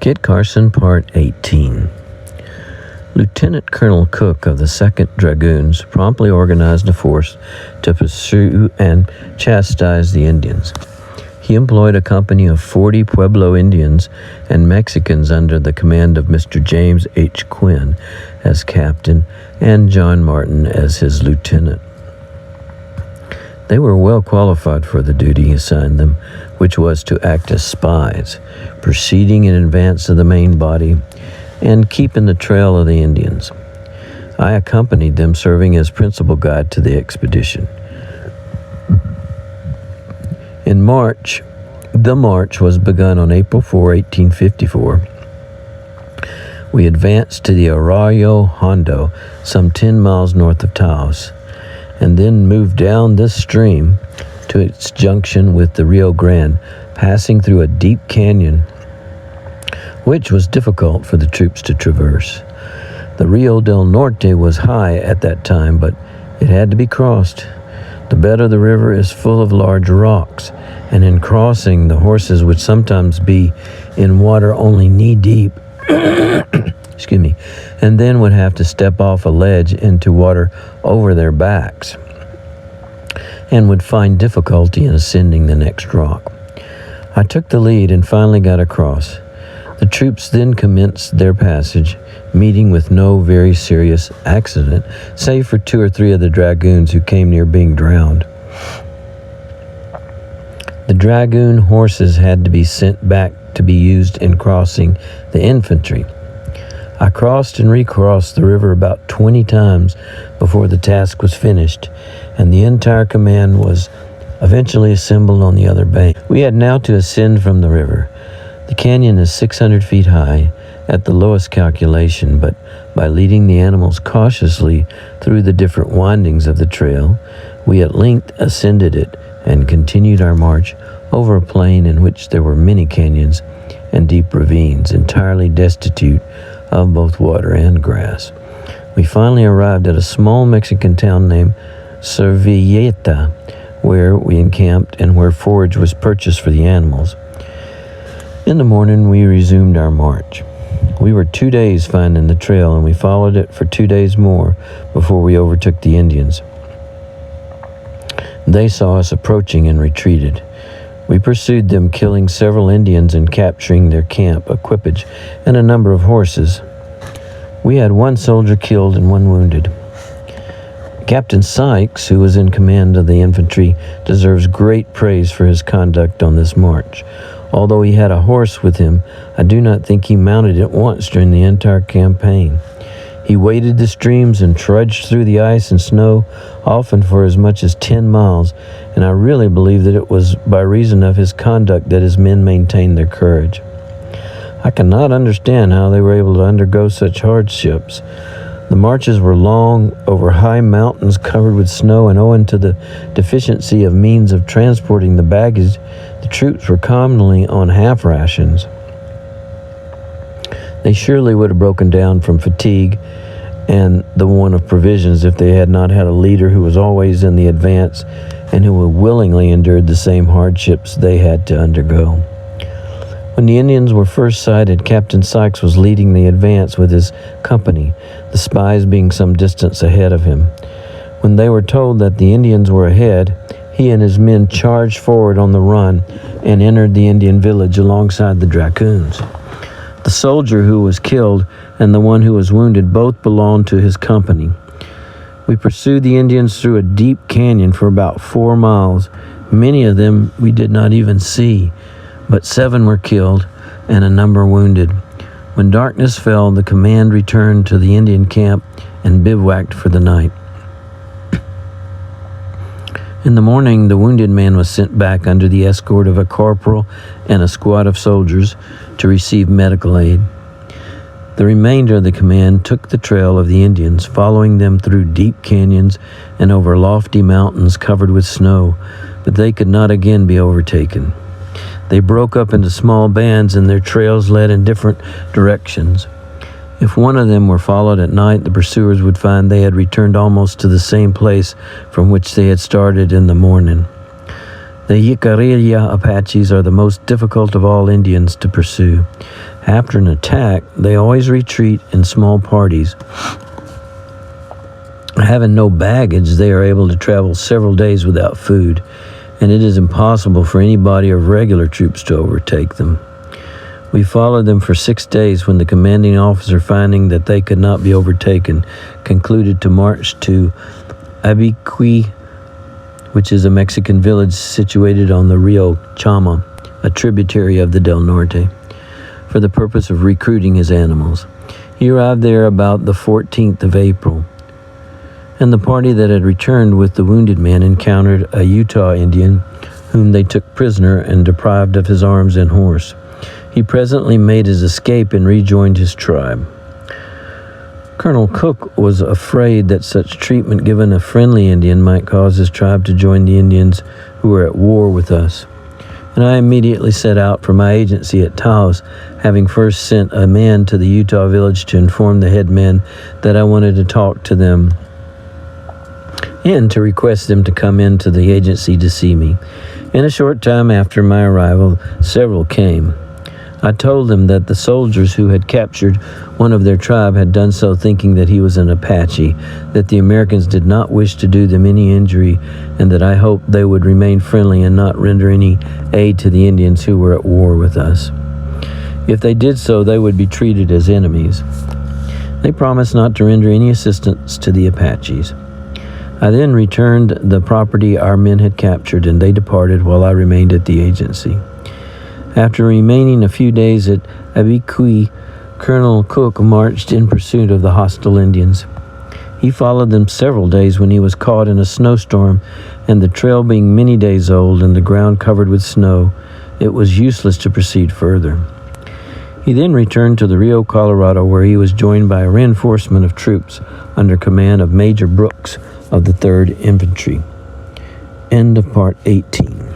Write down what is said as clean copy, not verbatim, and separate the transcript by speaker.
Speaker 1: Kit Carson, Part 18. Lieutenant Colonel Cook of the 2nd Dragoons promptly organized a force to pursue and chastise the Indians. He employed a company of 40 Pueblo Indians and Mexicans under the command of Mr. James H. Quinn as captain and John Martin as his lieutenant. They were well qualified for the duty he assigned them, which was to act as spies, proceeding in advance of the main body and keeping the trail of the Indians. I accompanied them, serving as principal guide to the expedition. In March, the march was begun on April 4, 1854. We advanced to the Arroyo Hondo, some 10 miles north of Taos, and then moved down this stream to its junction with the Rio Grande, passing through a deep canyon, which was difficult for the troops to traverse. The Rio del Norte was high at that time, but it had to be crossed. The bed of the river is full of large rocks, and in crossing, the horses would sometimes be in water only knee-deep, and then would have to step off a ledge into water over their backs, and would find difficulty in ascending the next rock. I took the lead and finally got across. The troops then commenced their passage, meeting with no very serious accident, save for 2 or 3 of the dragoons who came near being drowned. The dragoon horses had to be sent back to be used in crossing the infantry. I crossed and recrossed the river about 20 times before the task was finished, and the entire command was eventually assembled on the other bank. We had now to ascend from the river. The canyon is 600 feet high at the lowest calculation, but by leading the animals cautiously through the different windings of the trail, we at length ascended it and continued our march over a plain in which there were many canyons and deep ravines, entirely destitute of both water and grass. We finally arrived at a small Mexican town named Servilleta, where we encamped and where forage was purchased for the animals. In the morning, we resumed our march. We were 2 days finding the trail, and we followed it for 2 days more before we overtook the Indians. They saw us approaching and retreated. We pursued them, killing several Indians and capturing their camp, equipage, and a number of horses. We had 1 soldier killed and 1 wounded. Captain Sykes, who was in command of the infantry, deserves great praise for his conduct on this march. Although he had a horse with him, I do not think he mounted it once during the entire campaign. He waded the streams and trudged through the ice and snow, often for as much as 10 miles, and I really believe that it was by reason of his conduct that his men maintained their courage. I cannot understand how they were able to undergo such hardships. The marches were long, over high mountains covered with snow, and owing to the deficiency of means of transporting the baggage, the troops were commonly on half rations. They surely would have broken down from fatigue and the want of provisions if they had not had a leader who was always in the advance and who willingly endured the same hardships they had to undergo. When the Indians were first sighted, Captain Sykes was leading the advance with his company, the spies being some distance ahead of him. When they were told that the Indians were ahead, he and his men charged forward on the run and entered the Indian village alongside the dragoons. The soldier who was killed and the one who was wounded both belonged to his company. We pursued the Indians through a deep canyon for about 4 miles. Many of them we did not even see, but 7 were killed and a number wounded. When darkness fell, the command returned to the Indian camp and bivouacked for the night. In the morning, the wounded man was sent back under the escort of a corporal and a squad of soldiers to receive medical aid. The remainder of the command took the trail of the Indians, following them through deep canyons and over lofty mountains covered with snow, but they could not again be overtaken. They broke up into small bands, and their trails led in different directions. If one of them were followed at night, the pursuers would find they had returned almost to the same place from which they had started in the morning. The Jicarilla Apaches are the most difficult of all Indians to pursue. After an attack, they always retreat in small parties. Having no baggage, they are able to travel several days without food, and it is impossible for any body of regular troops to overtake them. We followed them for 6 days when the commanding officer, finding that they could not be overtaken, concluded to march to Abiqui, which is a Mexican village situated on the Rio Chama, a tributary of the Del Norte, for the purpose of recruiting his animals. He arrived there about the 14th of April, and the party that had returned with the wounded man encountered a Utah Indian whom they took prisoner and deprived of his arms and horse. He presently made his escape and rejoined his tribe. Colonel Cook was afraid that such treatment given a friendly Indian might cause his tribe to join the Indians who were at war with us, and I immediately set out for my agency at Taos, having first sent a man to the Utah village to inform the headman that I wanted to talk to them and to request them to come into the agency to see me. In a short time after my arrival, several came. I told them that the soldiers who had captured one of their tribe had done so thinking that he was an Apache, that the Americans did not wish to do them any injury, and that I hoped they would remain friendly and not render any aid to the Indians who were at war with us. If they did so, they would be treated as enemies. They promised not to render any assistance to the Apaches. I then returned the property our men had captured, and they departed while I remained at the agency. After remaining a few days at Abiqui, Colonel Cook marched in pursuit of the hostile Indians. He followed them several days when he was caught in a snowstorm, and the trail being many days old and the ground covered with snow, it was useless to proceed further. He then returned to the Rio Colorado, where he was joined by a reinforcement of troops under command of Major Brooks of the 3rd Infantry. End of Part 18.